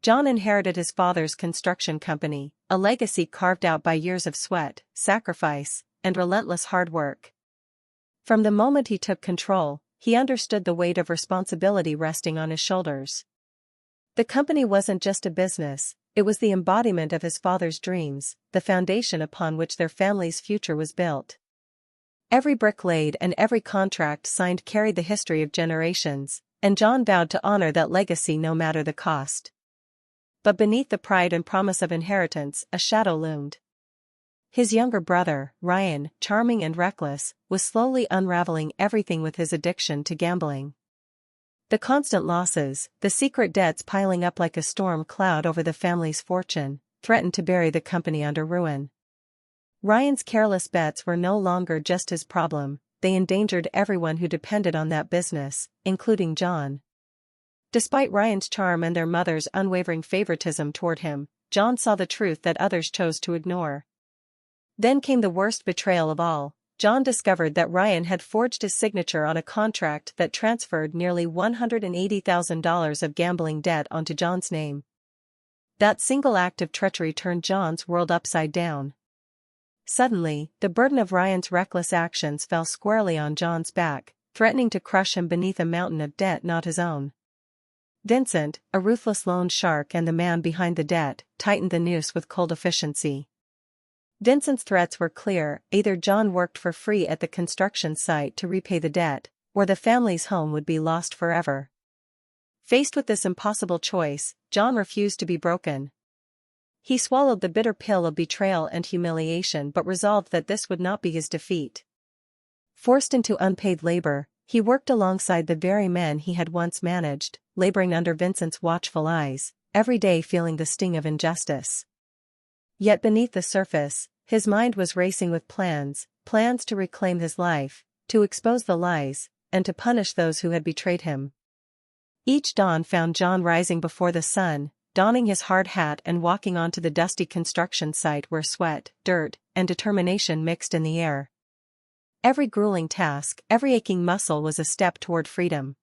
John inherited his father's construction company, a legacy carved out by years of sweat, sacrifice, and relentless hard work. From the moment he took control, he understood the weight of responsibility resting on his shoulders. The company wasn't just a business, it was the embodiment of his father's dreams, the foundation upon which their family's future was built. Every brick laid and every contract signed carried the history of generations, and John vowed to honor that legacy no matter the cost. But beneath the pride and promise of inheritance, a shadow loomed. His younger brother, Ryan, charming and reckless, was slowly unraveling everything with his addiction to gambling. The constant losses, the secret debts piling up like a storm cloud over the family's fortune, threatened to bury the company under ruin. Ryan's careless bets were no longer just his problem, they endangered everyone who depended on that business, including John. Despite Ryan's charm and their mother's unwavering favoritism toward him, John saw the truth that others chose to ignore. Then came the worst betrayal of all. John discovered that Ryan had forged his signature on a contract that transferred nearly $180,000 of gambling debt onto John's name. That single act of treachery turned John's world upside down. Suddenly, the burden of Ryan's reckless actions fell squarely on John's back, threatening to crush him beneath a mountain of debt not his own. Vincent, a ruthless loan shark and the man behind the debt, tightened the noose with cold efficiency. Vincent's threats were clear: either John worked for free at the construction site to repay the debt, or the family's home would be lost forever. Faced with this impossible choice, John refused to be broken. He swallowed the bitter pill of betrayal and humiliation but resolved that this would not be his defeat. Forced into unpaid labor, he worked alongside the very men he had once managed, laboring under Vincent's watchful eyes, every day feeling the sting of injustice. Yet beneath the surface, his mind was racing with plans to reclaim his life, to expose the lies, and to punish those who had betrayed him. Each dawn found John rising before the sun, donning his hard hat and walking onto the dusty construction site where sweat, dirt, and determination mixed in the air. Every grueling task, every aching muscle was a step toward freedom.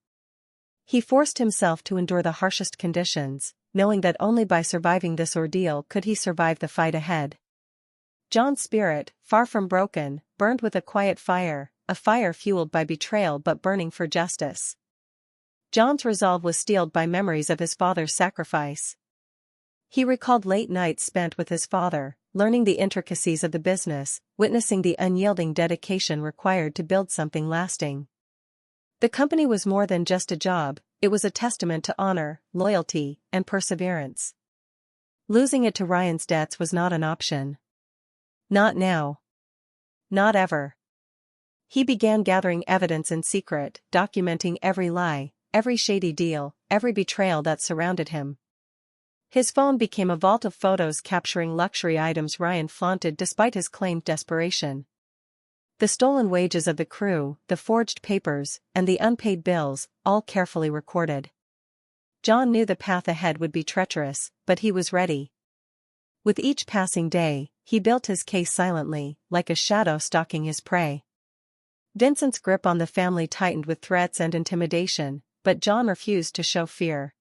He forced himself to endure the harshest conditions, knowing that only by surviving this ordeal could he survive the fight ahead. John's spirit, far from broken, burned with a quiet fire, a fire fueled by betrayal but burning for justice. John's resolve was steeled by memories of his father's sacrifice. He recalled late nights spent with his father, learning the intricacies of the business, witnessing the unyielding dedication required to build something lasting. The company was more than just a job, it was a testament to honor, loyalty, and perseverance. Losing it to Ryan's debts was not an option. Not now. Not ever. He began gathering evidence in secret, documenting every lie, every shady deal, every betrayal that surrounded him. His phone became a vault of photos capturing luxury items Ryan flaunted despite his claimed desperation. The stolen wages of the crew, the forged papers, and the unpaid bills, all carefully recorded. John knew the path ahead would be treacherous, but he was ready. With each passing day, he built his case silently, like a shadow stalking his prey. Vincent's grip on the family tightened with threats and intimidation, but John refused to show fear.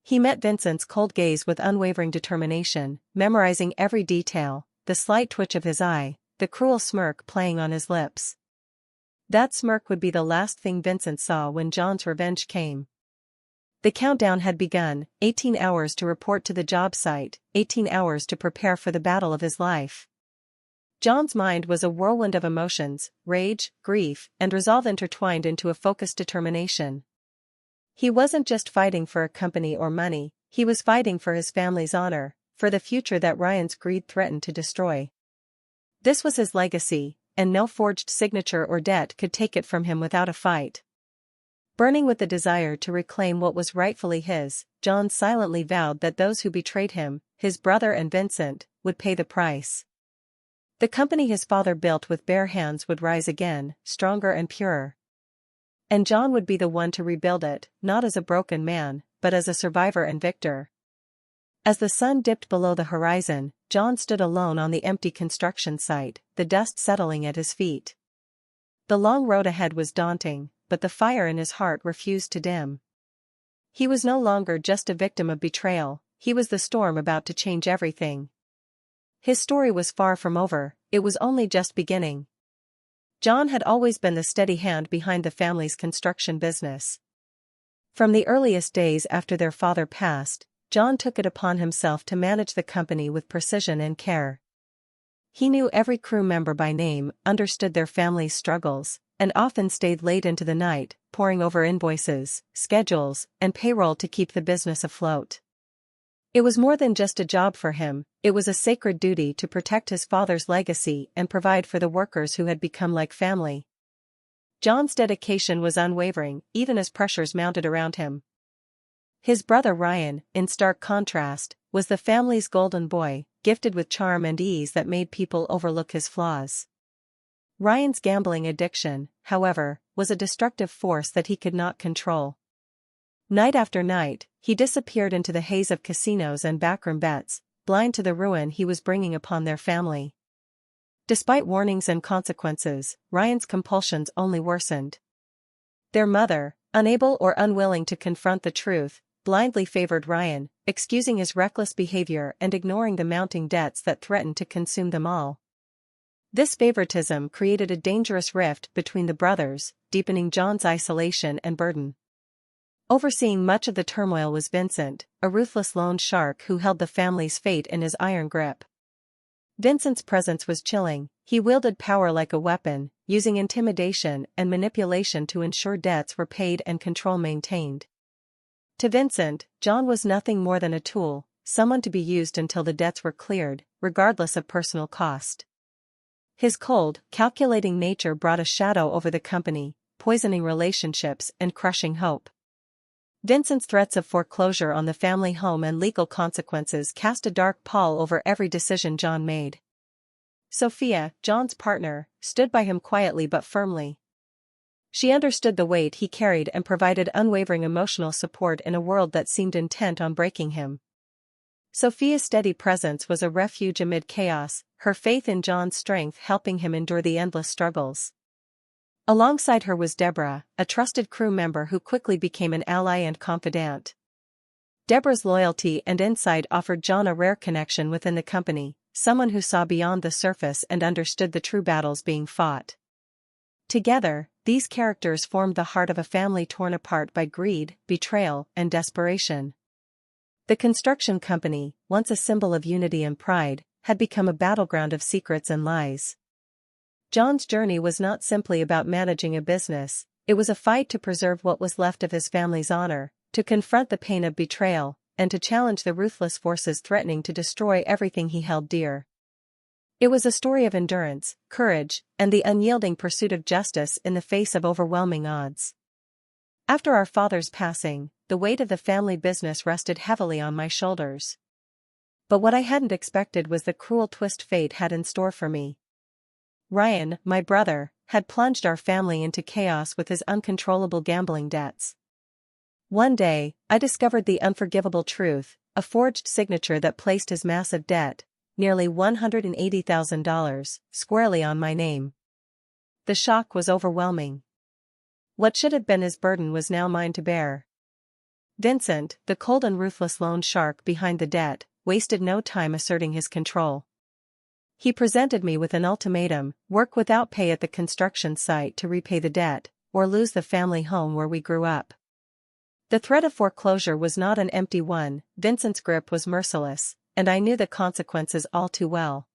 He met Vincent's cold gaze with unwavering determination, memorizing every detail, the slight twitch of his eye, the cruel smirk playing on his lips. That smirk would be the last thing Vincent saw when John's revenge came. The countdown had begun, 18 hours to report to the job site, 18 hours to prepare for the battle of his life. John's mind was a whirlwind of emotions, rage, grief, and resolve intertwined into a focused determination. He wasn't just fighting for a company or money, he was fighting for his family's honor, for the future that Ryan's greed threatened to destroy. This was his legacy, and no forged signature or debt could take it from him without a fight. Burning with the desire to reclaim what was rightfully his, John silently vowed that those who betrayed him, his brother and Vincent, would pay the price. The company his father built with bare hands would rise again, stronger and purer. And John would be the one to rebuild it, not as a broken man, but as a survivor and victor. As the sun dipped below the horizon, John stood alone on the empty construction site, the dust settling at his feet. The long road ahead was daunting, but the fire in his heart refused to dim. He was no longer just a victim of betrayal, he was the storm about to change everything. His story was far from over, it was only just beginning. John had always been the steady hand behind the family's construction business. From the earliest days after their father passed, John took it upon himself to manage the company with precision and care. He knew every crew member by name, understood their family's struggles, and often stayed late into the night, poring over invoices, schedules, and payroll to keep the business afloat. It was more than just a job for him, it was a sacred duty to protect his father's legacy and provide for the workers who had become like family. John's dedication was unwavering, even as pressures mounted around him. His brother Ryan, in stark contrast, was the family's golden boy, gifted with charm and ease that made people overlook his flaws. Ryan's gambling addiction, however, was a destructive force that he could not control. Night after night, he disappeared into the haze of casinos and backroom bets, blind to the ruin he was bringing upon their family. Despite warnings and consequences, Ryan's compulsions only worsened. Their mother, unable or unwilling to confront the truth, blindly favored Ryan, excusing his reckless behavior and ignoring the mounting debts that threatened to consume them all. This favoritism created a dangerous rift between the brothers, deepening John's isolation and burden. Overseeing much of the turmoil was Vincent, a ruthless loan shark who held the family's fate in his iron grip. Vincent's presence was chilling, he wielded power like a weapon, using intimidation and manipulation to ensure debts were paid and control maintained. To Vincent, John was nothing more than a tool, someone to be used until the debts were cleared, regardless of personal cost. His cold, calculating nature brought a shadow over the company, poisoning relationships and crushing hope. Vincent's threats of foreclosure on the family home and legal consequences cast a dark pall over every decision John made. Sophia, John's partner, stood by him quietly but firmly. She understood the weight he carried and provided unwavering emotional support in a world that seemed intent on breaking him. Sophia's steady presence was a refuge amid chaos, her faith in John's strength helping him endure the endless struggles. Alongside her was Deborah, a trusted crew member who quickly became an ally and confidant. Deborah's loyalty and insight offered John a rare connection within the company, someone who saw beyond the surface and understood the true battles being fought. Together, these characters formed the heart of a family torn apart by greed, betrayal, and desperation. The construction company, once a symbol of unity and pride, had become a battleground of secrets and lies. John's journey was not simply about managing a business, it was a fight to preserve what was left of his family's honor, to confront the pain of betrayal, and to challenge the ruthless forces threatening to destroy everything he held dear. It was a story of endurance, courage, and the unyielding pursuit of justice in the face of overwhelming odds. After our father's passing, the weight of the family business rested heavily on my shoulders. But what I hadn't expected was the cruel twist fate had in store for me. Ryan, my brother, had plunged our family into chaos with his uncontrollable gambling debts. One day, I discovered the unforgivable truth, a forged signature that placed his massive debt, nearly $180,000, squarely on my name. The shock was overwhelming. What should have been his burden was now mine to bear. Vincent, the cold and ruthless loan shark behind the debt, wasted no time asserting his control. He presented me with an ultimatum: work without pay at the construction site to repay the debt, or lose the family home where we grew up. The threat of foreclosure was not an empty one, Vincent's grip was merciless, and I knew the consequences all too well.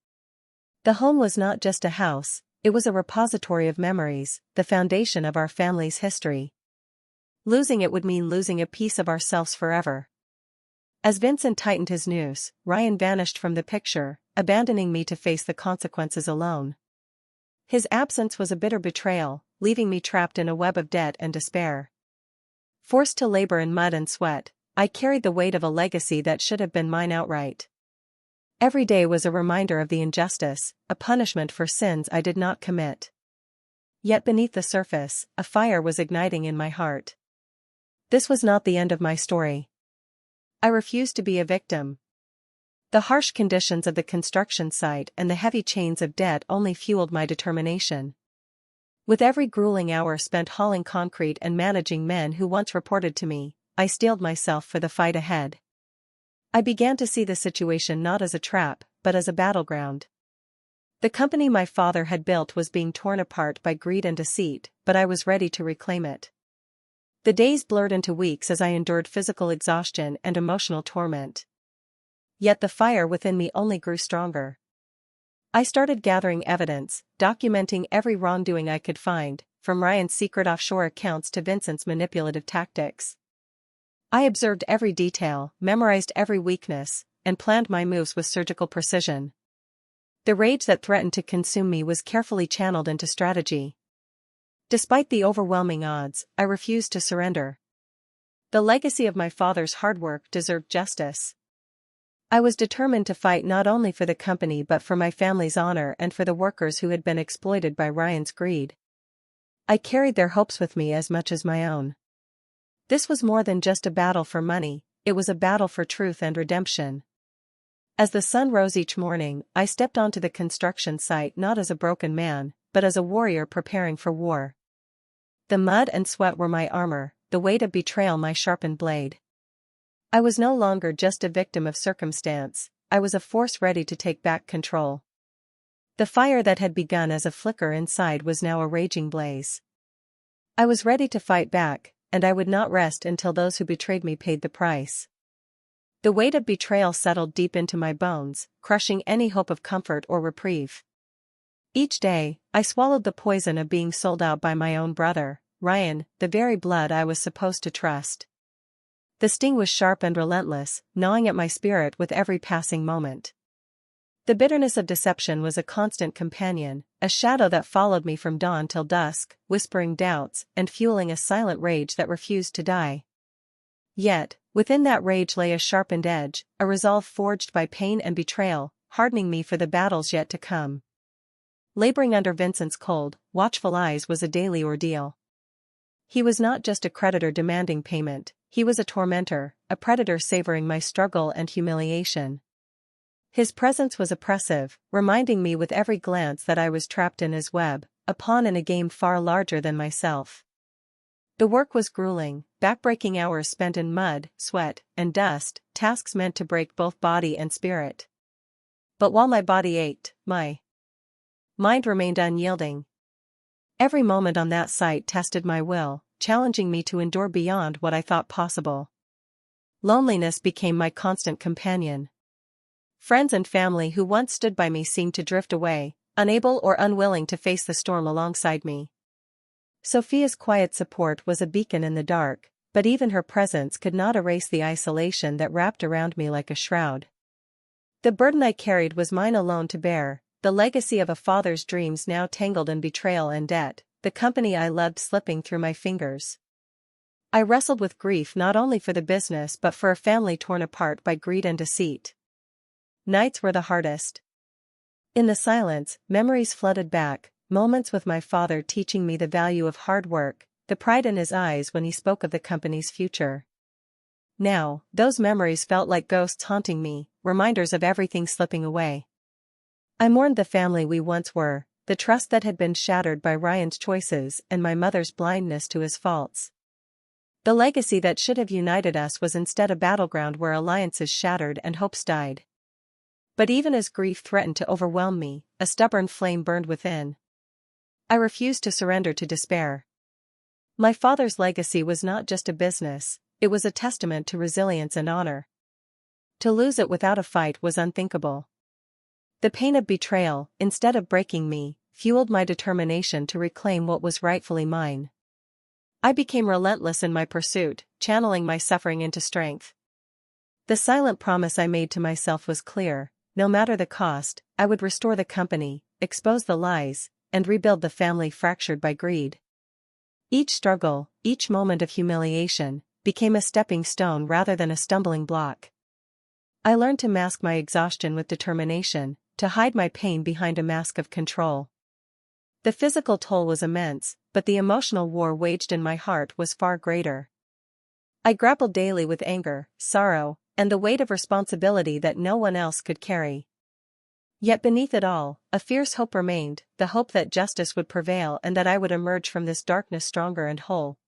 The home was not just a house, it was a repository of memories, the foundation of our family's history. Losing it would mean losing a piece of ourselves forever. As Vincent tightened his noose, Ryan vanished from the picture, abandoning me to face the consequences alone. His absence was a bitter betrayal, leaving me trapped in a web of debt and despair. Forced to labor in mud and sweat, I carried the weight of a legacy that should have been mine outright. Every day was a reminder of the injustice, a punishment for sins I did not commit. Yet beneath the surface, a fire was igniting in my heart. This was not the end of my story. I refused to be a victim. The harsh conditions of the construction site and the heavy chains of debt only fueled my determination. With every grueling hour spent hauling concrete and managing men who once reported to me, I steeled myself for the fight ahead. I began to see the situation not as a trap, but as a battleground. The company my father had built was being torn apart by greed and deceit, but I was ready to reclaim it. The days blurred into weeks as I endured physical exhaustion and emotional torment. Yet the fire within me only grew stronger. I started gathering evidence, documenting every wrongdoing I could find, from Ryan's secret offshore accounts to Vincent's manipulative tactics. I observed every detail, memorized every weakness, and planned my moves with surgical precision. The rage that threatened to consume me was carefully channeled into strategy. Despite the overwhelming odds, I refused to surrender. The legacy of my father's hard work deserved justice. I was determined to fight not only for the company but for my family's honor and for the workers who had been exploited by Ryan's greed. I carried their hopes with me as much as my own. This was more than just a battle for money, it was a battle for truth and redemption. As the sun rose each morning, I stepped onto the construction site not as a broken man, but as a warrior preparing for war. The mud and sweat were my armor, the weight of betrayal my sharpened blade. I was no longer just a victim of circumstance, I was a force ready to take back control. The fire that had begun as a flicker inside was now a raging blaze. I was ready to fight back, and I would not rest until those who betrayed me paid the price. The weight of betrayal settled deep into my bones, crushing any hope of comfort or reprieve. Each day, I swallowed the poison of being sold out by my own brother, Ryan, the very blood I was supposed to trust. The sting was sharp and relentless, gnawing at my spirit with every passing moment. The bitterness of deception was a constant companion, a shadow that followed me from dawn till dusk, whispering doubts and fueling a silent rage that refused to die. Yet, within that rage lay a sharpened edge, a resolve forged by pain and betrayal, hardening me for the battles yet to come. Laboring under Vincent's cold, watchful eyes was a daily ordeal. He was not just a creditor demanding payment, he was a tormentor, a predator savoring my struggle and humiliation. His presence was oppressive, reminding me with every glance that I was trapped in his web, a pawn in a game far larger than myself. The work was grueling, backbreaking hours spent in mud, sweat, and dust, tasks meant to break both body and spirit. But while my body ached, my mind remained unyielding. Every moment on that site tested my will, challenging me to endure beyond what I thought possible. Loneliness became my constant companion. Friends and family who once stood by me seemed to drift away, unable or unwilling to face the storm alongside me. Sophia's quiet support was a beacon in the dark, but even her presence could not erase the isolation that wrapped around me like a shroud. The burden I carried was mine alone to bear, the legacy of a father's dreams now tangled in betrayal and debt, the company I loved slipping through my fingers. I wrestled with grief not only for the business but for a family torn apart by greed and deceit. Nights were the hardest. In the silence, memories flooded back, moments with my father teaching me the value of hard work, the pride in his eyes when he spoke of the company's future. Now, those memories felt like ghosts haunting me, reminders of everything slipping away. I mourned the family we once were, the trust that had been shattered by Ryan's choices and my mother's blindness to his faults. The legacy that should have united us was instead a battleground where alliances shattered and hopes died. But even as grief threatened to overwhelm me, a stubborn flame burned within. I refused to surrender to despair. My father's legacy was not just a business, it was a testament to resilience and honor. To lose it without a fight was unthinkable. The pain of betrayal, instead of breaking me, fueled my determination to reclaim what was rightfully mine. I became relentless in my pursuit, channeling my suffering into strength. The silent promise I made to myself was clear: no matter the cost, I would restore the company, expose the lies, and rebuild the family fractured by greed. Each struggle, each moment of humiliation, became a stepping stone rather than a stumbling block. I learned to mask my exhaustion with determination, to hide my pain behind a mask of control. The physical toll was immense, but the emotional war waged in my heart was far greater. I grappled daily with anger, sorrow, and the weight of responsibility that no one else could carry. Yet beneath it all, a fierce hope remained, the hope that justice would prevail and that I would emerge from this darkness stronger and whole.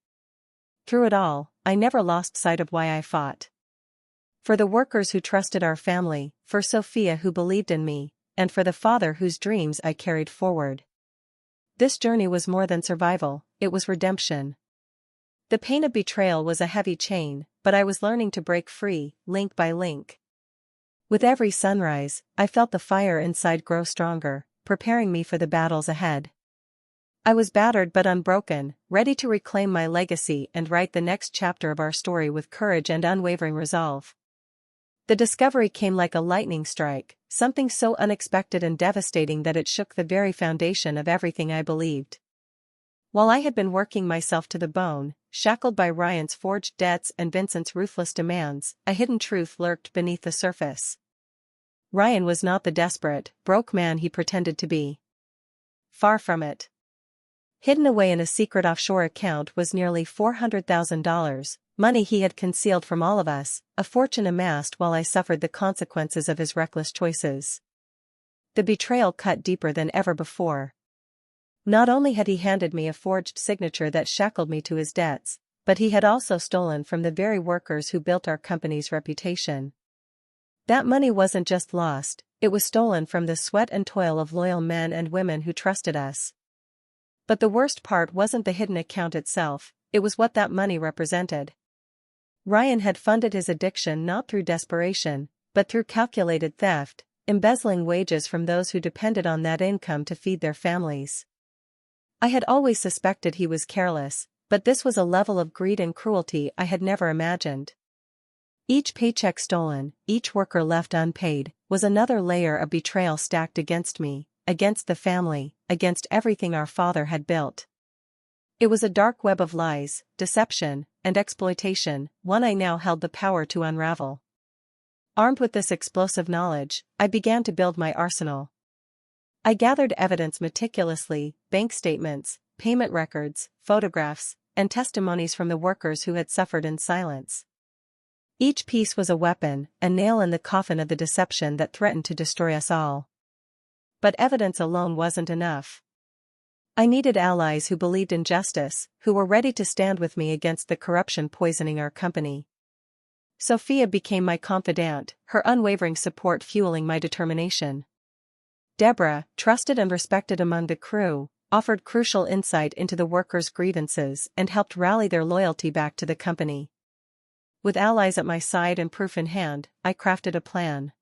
Through it all, I never lost sight of why I fought. For the workers who trusted our family, for Sophia who believed in me, and for the father whose dreams I carried forward. This journey was more than survival, it was redemption. The pain of betrayal was a heavy chain, but I was learning to break free, link by link. With every sunrise, I felt the fire inside grow stronger, preparing me for the battles ahead. I was battered but unbroken, ready to reclaim my legacy and write the next chapter of our story with courage and unwavering resolve. The discovery came like a lightning strike, something so unexpected and devastating that it shook the very foundation of everything I believed. While I had been working myself to the bone, shackled by Ryan's forged debts and Vincent's ruthless demands, a hidden truth lurked beneath the surface. Ryan was not the desperate, broke man he pretended to be. Far from it. Hidden away in a secret offshore account was nearly $400,000, money he had concealed from all of us, a fortune amassed while I suffered the consequences of his reckless choices. The betrayal cut deeper than ever before. Not only had he handed me a forged signature that shackled me to his debts, but he had also stolen from the very workers who built our company's reputation. That money wasn't just lost, it was stolen from the sweat and toil of loyal men and women who trusted us. But the worst part wasn't the hidden account itself, it was what that money represented. Ryan had funded his addiction not through desperation, but through calculated theft, embezzling wages from those who depended on that income to feed their families. I had always suspected he was careless, but this was a level of greed and cruelty I had never imagined. Each paycheck stolen, each worker left unpaid, was another layer of betrayal stacked against me, against the family, against everything our father had built. It was a dark web of lies, deception, and exploitation, one I now held the power to unravel. Armed with this explosive knowledge, I began to build my arsenal. I gathered evidence meticulously, bank statements, payment records, photographs, and testimonies from the workers who had suffered in silence. Each piece was a weapon, a nail in the coffin of the deception that threatened to destroy us all. But evidence alone wasn't enough. I needed allies who believed in justice, who were ready to stand with me against the corruption poisoning our company. Sophia became my confidant, her unwavering support fueling my determination. Deborah, trusted and respected among the crew, offered crucial insight into the workers' grievances and helped rally their loyalty back to the company. With allies at my side and proof in hand, I crafted a plan.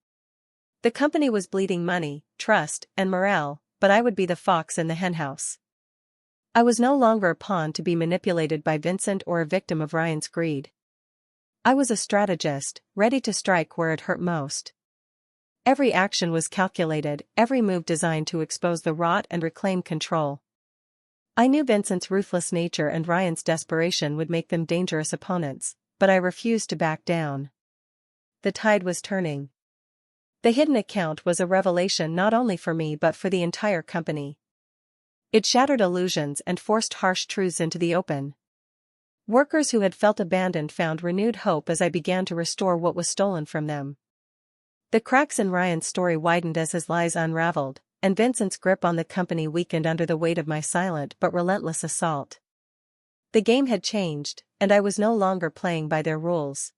The company was bleeding money, trust, and morale, but I would be the fox in the henhouse. I was no longer a pawn to be manipulated by Vincent or a victim of Ryan's greed. I was a strategist, ready to strike where it hurt most. Every action was calculated, every move designed to expose the rot and reclaim control. I knew Vincent's ruthless nature and Ryan's desperation would make them dangerous opponents, but I refused to back down. The tide was turning. The hidden account was a revelation not only for me but for the entire company. It shattered illusions and forced harsh truths into the open. Workers who had felt abandoned found renewed hope as I began to restore what was stolen from them. The cracks in Ryan's story widened as his lies unraveled, and Vincent's grip on the company weakened under the weight of my silent but relentless assault. The game had changed, and I was no longer playing by their rules.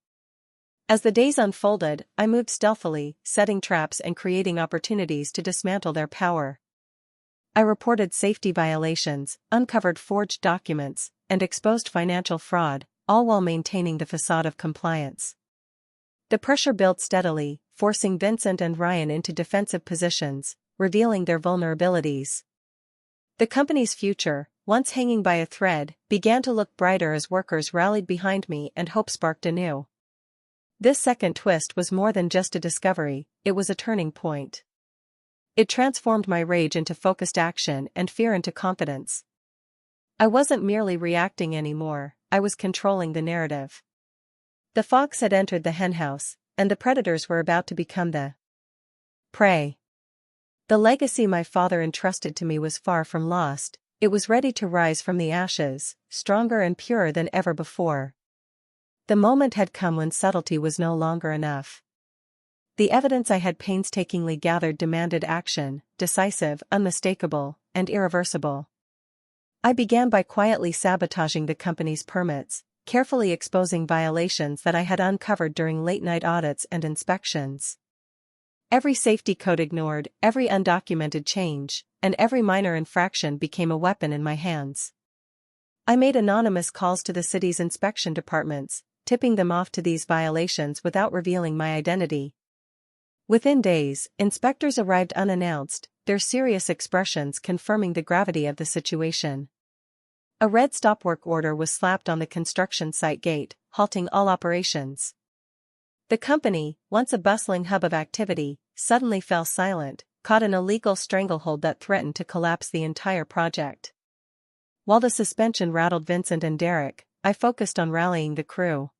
As the days unfolded, I moved stealthily, setting traps and creating opportunities to dismantle their power. I reported safety violations, uncovered forged documents, and exposed financial fraud, all while maintaining the facade of compliance. The pressure built steadily, forcing Vincent and Ryan into defensive positions, revealing their vulnerabilities. The company's future, once hanging by a thread, began to look brighter as workers rallied behind me and hope sparked anew. This second twist was more than just a discovery, it was a turning point. It transformed my rage into focused action and fear into confidence. I wasn't merely reacting anymore, I was controlling the narrative. The fox had entered the henhouse, and the predators were about to become the prey. The legacy my father entrusted to me was far from lost, it was ready to rise from the ashes, stronger and purer than ever before. The moment had come when subtlety was no longer enough. The evidence I had painstakingly gathered demanded action, decisive, unmistakable, and irreversible. I began by quietly sabotaging the company's permits, carefully exposing violations that I had uncovered during late-night audits and inspections. Every safety code ignored, every undocumented change, and every minor infraction became a weapon in my hands. I made anonymous calls to the city's inspection departments, tipping them off to these violations without revealing my identity. Within days, inspectors arrived unannounced, their serious expressions confirming the gravity of the situation. A red stop work order was slapped on the construction site gate, halting all operations. The company, once a bustling hub of activity, suddenly fell silent, caught in a legal stranglehold that threatened to collapse the entire project. While the suspension rattled Vincent and Derek, I focused on rallying the crew.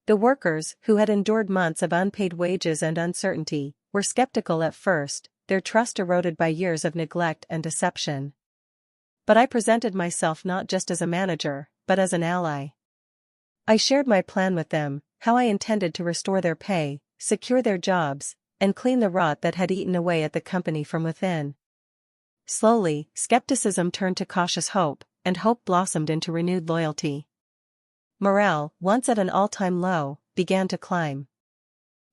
The workers, who had endured months of unpaid wages and uncertainty, were skeptical at first, their trust eroded by years of neglect and deception. But I presented myself not just as a manager, but as an ally. I shared my plan with them, how I intended to restore their pay, secure their jobs, and clean the rot that had eaten away at the company from within. Slowly, skepticism turned to cautious hope, and hope blossomed into renewed loyalty. Morale, once at an all-time low, began to climb.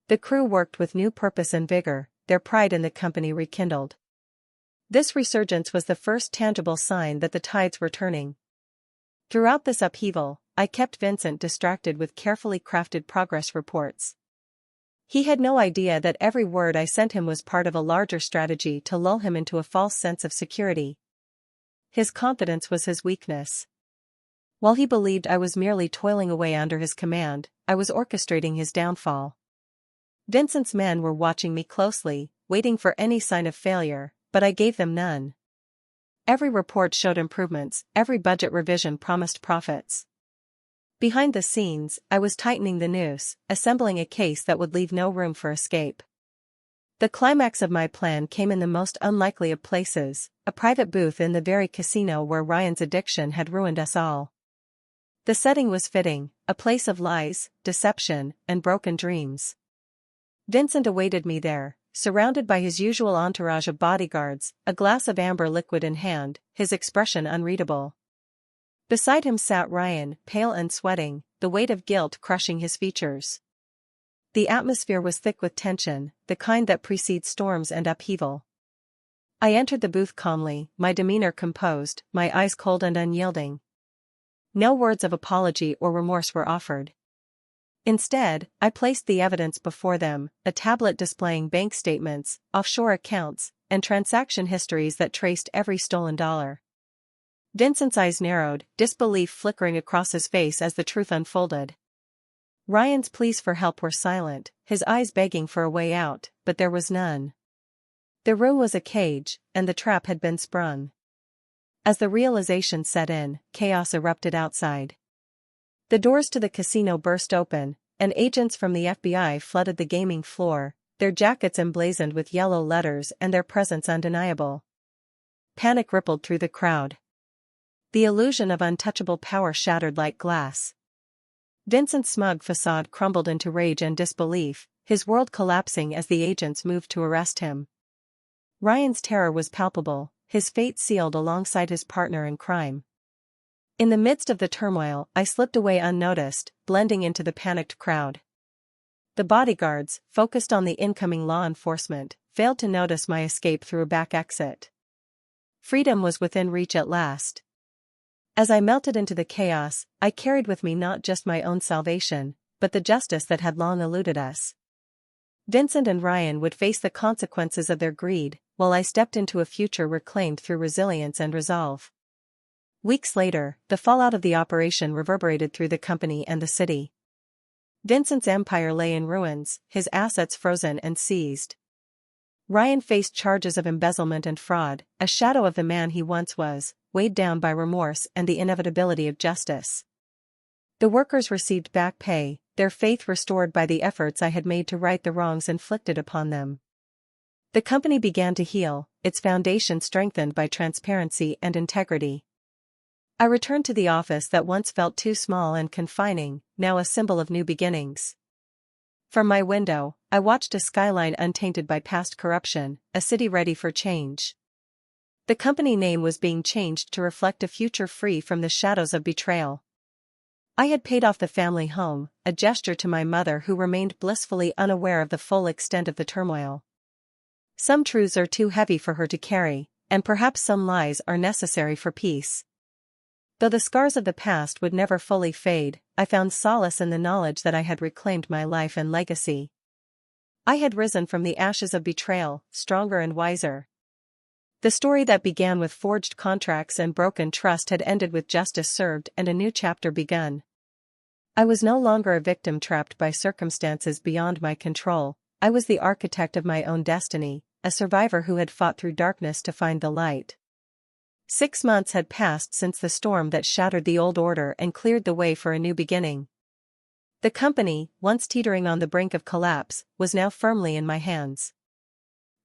The crew worked with new purpose and vigor, their pride in the company rekindled. This resurgence was the first tangible sign that the tides were turning. Throughout this upheaval, I kept Vincent distracted with carefully crafted progress reports. He had no idea that every word I sent him was part of a larger strategy to lull him into a false sense of security. His confidence was his weakness. While he believed I was merely toiling away under his command, I was orchestrating his downfall. Vincent's men were watching me closely, waiting for any sign of failure, but I gave them none. Every report showed improvements, every budget revision promised profits. Behind the scenes, I was tightening the noose, assembling a case that would leave no room for escape. The climax of my plan came in the most unlikely of places, a private booth in the very casino where Ryan's addiction had ruined us all. The setting was fitting, a place of lies, deception, and broken dreams. Vincent awaited me there, surrounded by his usual entourage of bodyguards, a glass of amber liquid in hand, his expression unreadable. Beside him sat Ryan, pale and sweating, the weight of guilt crushing his features. The atmosphere was thick with tension, the kind that precedes storms and upheaval. I entered the booth calmly, my demeanor composed, my eyes cold and unyielding. No words of apology or remorse were offered. Instead, I placed the evidence before them, a tablet displaying bank statements, offshore accounts, and transaction histories that traced every stolen dollar. Vincent's eyes narrowed, disbelief flickering across his face as the truth unfolded. Ryan's pleas for help were silent, his eyes begging for a way out, but there was none. The room was a cage, and the trap had been sprung. As the realization set in, chaos erupted outside. The doors to the casino burst open, and agents from the FBI flooded the gaming floor, their jackets emblazoned with yellow letters and their presence undeniable. Panic rippled through the crowd. The illusion of untouchable power shattered like glass. Vincent's smug facade crumbled into rage and disbelief, his world collapsing as the agents moved to arrest him. Ryan's terror was palpable, his fate sealed alongside his partner in crime. In the midst of the turmoil, I slipped away unnoticed, blending into the panicked crowd. The bodyguards, focused on the incoming law enforcement, failed to notice my escape through a back exit. Freedom was within reach at last. As I melted into the chaos, I carried with me not just my own salvation, but the justice that had long eluded us. Vincent and Ryan would face the consequences of their greed, while I stepped into a future reclaimed through resilience and resolve. Weeks later, the fallout of the operation reverberated through the company and the city. Vincent's empire lay in ruins, his assets frozen and seized. Ryan faced charges of embezzlement and fraud, a shadow of the man he once was, weighed down by remorse and the inevitability of justice. The workers received back pay, their faith restored by the efforts I had made to right the wrongs inflicted upon them. The company began to heal, its foundation strengthened by transparency and integrity. I returned to the office that once felt too small and confining, now a symbol of new beginnings. From my window, I watched a skyline untainted by past corruption, a city ready for change. The company name was being changed to reflect a future free from the shadows of betrayal. I had paid off the family home, a gesture to my mother who remained blissfully unaware of the full extent of the turmoil. Some truths are too heavy for her to carry, and perhaps some lies are necessary for peace. Though the scars of the past would never fully fade, I found solace in the knowledge that I had reclaimed my life and legacy. I had risen from the ashes of betrayal, stronger and wiser. The story that began with forged contracts and broken trust had ended with justice served and a new chapter begun. I was no longer a victim trapped by circumstances beyond my control. I was the architect of my own destiny, a survivor who had fought through darkness to find the light. 6 months had passed since the storm that shattered the old order and cleared the way for a new beginning. The company, once teetering on the brink of collapse, was now firmly in my hands.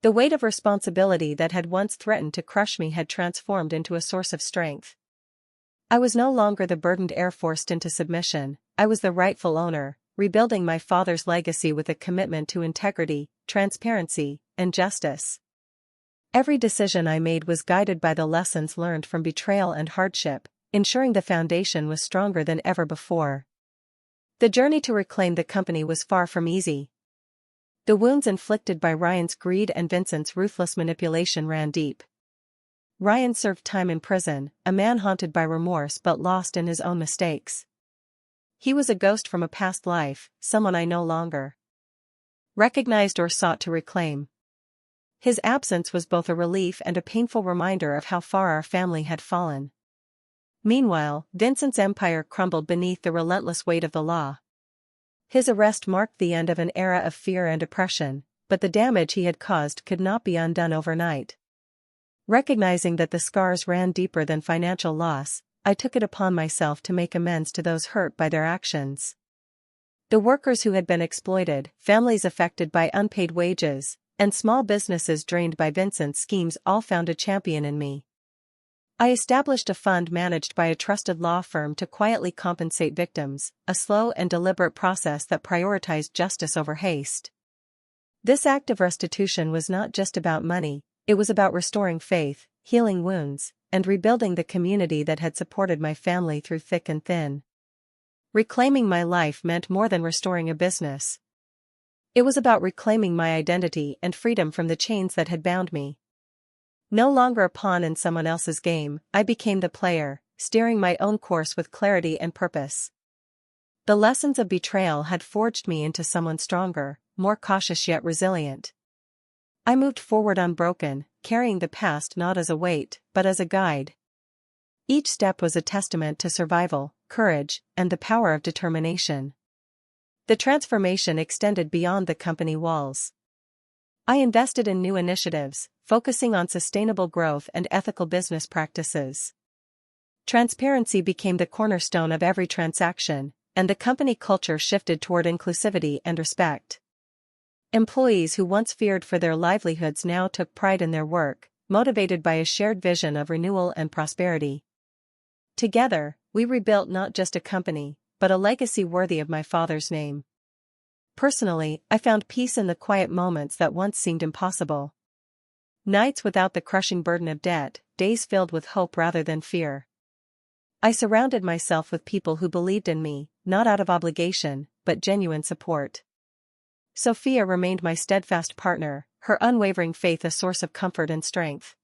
The weight of responsibility that had once threatened to crush me had transformed into a source of strength. I was no longer the burdened heir forced into submission. I was the rightful owner, rebuilding my father's legacy with a commitment to integrity, transparency, and justice. Every decision I made was guided by the lessons learned from betrayal and hardship, ensuring the foundation was stronger than ever before. The journey to reclaim the company was far from easy. The wounds inflicted by Ryan's greed and Vincent's ruthless manipulation ran deep. Ryan served time in prison, a man haunted by remorse but lost in his own mistakes. He was a ghost from a past life, someone I no longer recognized or sought to reclaim. His absence was both a relief and a painful reminder of how far our family had fallen. Meanwhile, Vincent's empire crumbled beneath the relentless weight of the law. His arrest marked the end of an era of fear and oppression, but the damage he had caused could not be undone overnight. Recognizing that the scars ran deeper than financial loss, I took it upon myself to make amends to those hurt by their actions. The workers who had been exploited, families affected by unpaid wages, and small businesses drained by Vincent's schemes all found a champion in me. I established a fund managed by a trusted law firm to quietly compensate victims, a slow and deliberate process that prioritized justice over haste. This act of restitution was not just about money, it was about restoring faith, healing wounds, and rebuilding the community that had supported my family through thick and thin. Reclaiming my life meant more than restoring a business. It was about reclaiming my identity and freedom from the chains that had bound me. No longer a pawn in someone else's game, I became the player, steering my own course with clarity and purpose. The lessons of betrayal had forged me into someone stronger, more cautious yet resilient. I moved forward unbroken, carrying the past not as a weight, but as a guide. Each step was a testament to survival, courage, and the power of determination. The transformation extended beyond the company walls. I invested in new initiatives, focusing on sustainable growth and ethical business practices. Transparency became the cornerstone of every transaction, and the company culture shifted toward inclusivity and respect. Employees who once feared for their livelihoods now took pride in their work, motivated by a shared vision of renewal and prosperity. Together, we rebuilt not just a company, but a legacy worthy of my father's name. Personally, I found peace in the quiet moments that once seemed impossible. Nights without the crushing burden of debt, days filled with hope rather than fear. I surrounded myself with people who believed in me, not out of obligation, but genuine support. Sophia remained my steadfast partner, her unwavering faith a source of comfort and strength.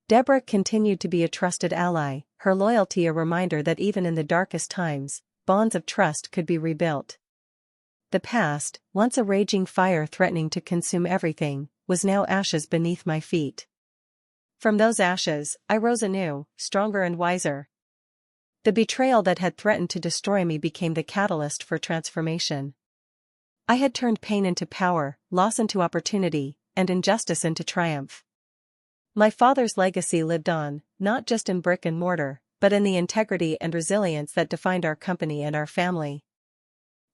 Deborah continued to be a trusted ally, her loyalty a reminder that even in the darkest times, bonds of trust could be rebuilt. The past, once a raging fire threatening to consume everything, was now ashes beneath my feet. From those ashes, I rose anew, stronger and wiser. The betrayal that had threatened to destroy me became the catalyst for transformation. I had turned pain into power, loss into opportunity, and injustice into triumph. My father's legacy lived on, not just in brick and mortar, but in the integrity and resilience that defined our company and our family.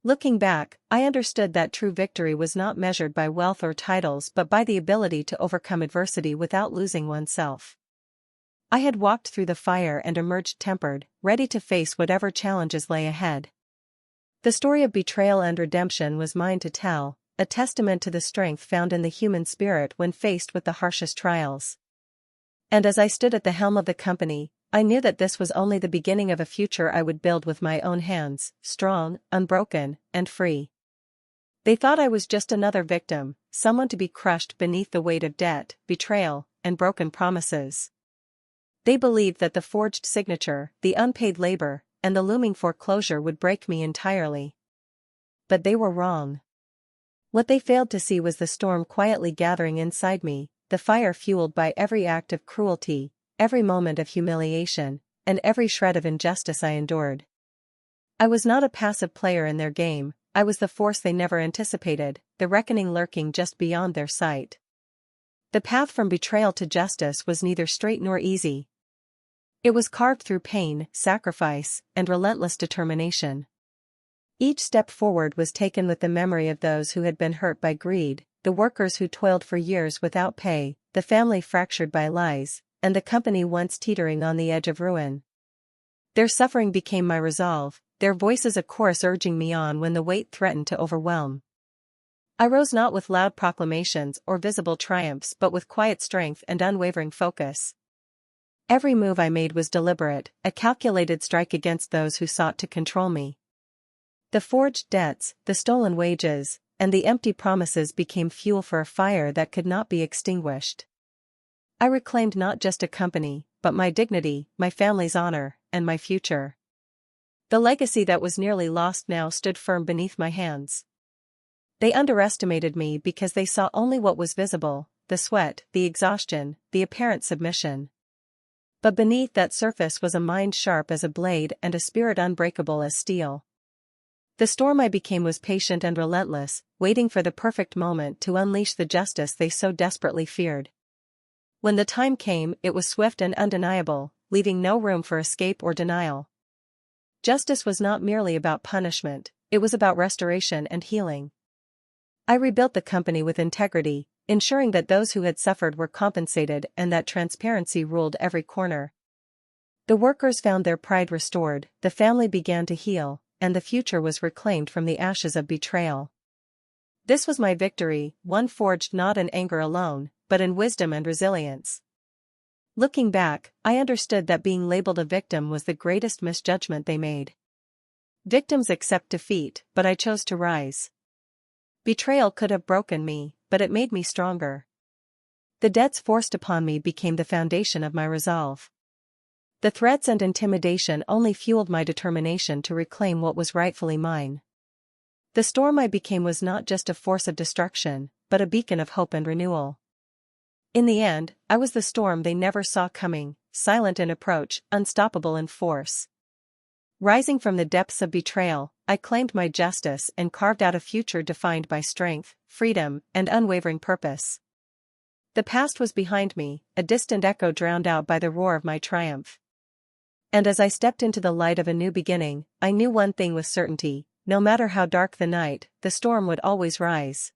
Looking back, I understood that true victory was not measured by wealth or titles but by the ability to overcome adversity without losing oneself. I had walked through the fire and emerged tempered, ready to face whatever challenges lay ahead. The story of betrayal and redemption was mine to tell, a testament to the strength found in the human spirit when faced with the harshest trials. And as I stood at the helm of the company, I knew that this was only the beginning of a future I would build with my own hands, strong, unbroken, and free. They thought I was just another victim, someone to be crushed beneath the weight of debt, betrayal, and broken promises. They believed that the forged signature, the unpaid labor, and the looming foreclosure would break me entirely. But they were wrong. What they failed to see was the storm quietly gathering inside me, the fire fueled by every act of cruelty, every moment of humiliation, and every shred of injustice I endured. I was not a passive player in their game, I was the force they never anticipated, the reckoning lurking just beyond their sight. The path from betrayal to justice was neither straight nor easy. It was carved through pain, sacrifice, and relentless determination. Each step forward was taken with the memory of those who had been hurt by greed, the workers who toiled for years without pay, the family fractured by lies, and the company once teetering on the edge of ruin. Their suffering became my resolve, their voices a chorus urging me on when the weight threatened to overwhelm. I rose not with loud proclamations or visible triumphs but with quiet strength and unwavering focus. Every move I made was deliberate, a calculated strike against those who sought to control me. The forged debts, the stolen wages, and the empty promises became fuel for a fire that could not be extinguished. I reclaimed not just a company, but my dignity, my family's honor, and my future. The legacy that was nearly lost now stood firm beneath my hands. They underestimated me because they saw only what was visible, the sweat, the exhaustion, the apparent submission. But beneath that surface was a mind sharp as a blade and a spirit unbreakable as steel. The storm I became was patient and relentless, waiting for the perfect moment to unleash the justice they so desperately feared. When the time came, it was swift and undeniable, leaving no room for escape or denial. Justice was not merely about punishment, it was about restoration and healing. I rebuilt the company with integrity, ensuring that those who had suffered were compensated and that transparency ruled every corner. The workers found their pride restored, the family began to heal, and the future was reclaimed from the ashes of betrayal. This was my victory, one forged not in anger alone, but in wisdom and resilience. Looking back, I understood that being labeled a victim was the greatest misjudgment they made. Victims accept defeat, but I chose to rise. Betrayal could have broken me, but it made me stronger. The debts forced upon me became the foundation of my resolve. The threats and intimidation only fueled my determination to reclaim what was rightfully mine. The storm I became was not just a force of destruction, but a beacon of hope and renewal. In the end, I was the storm they never saw coming, silent in approach, unstoppable in force. Rising from the depths of betrayal, I claimed my justice and carved out a future defined by strength, freedom, and unwavering purpose. The past was behind me, a distant echo drowned out by the roar of my triumph. And as I stepped into the light of a new beginning, I knew one thing with certainty: no matter how dark the night, the storm would always rise.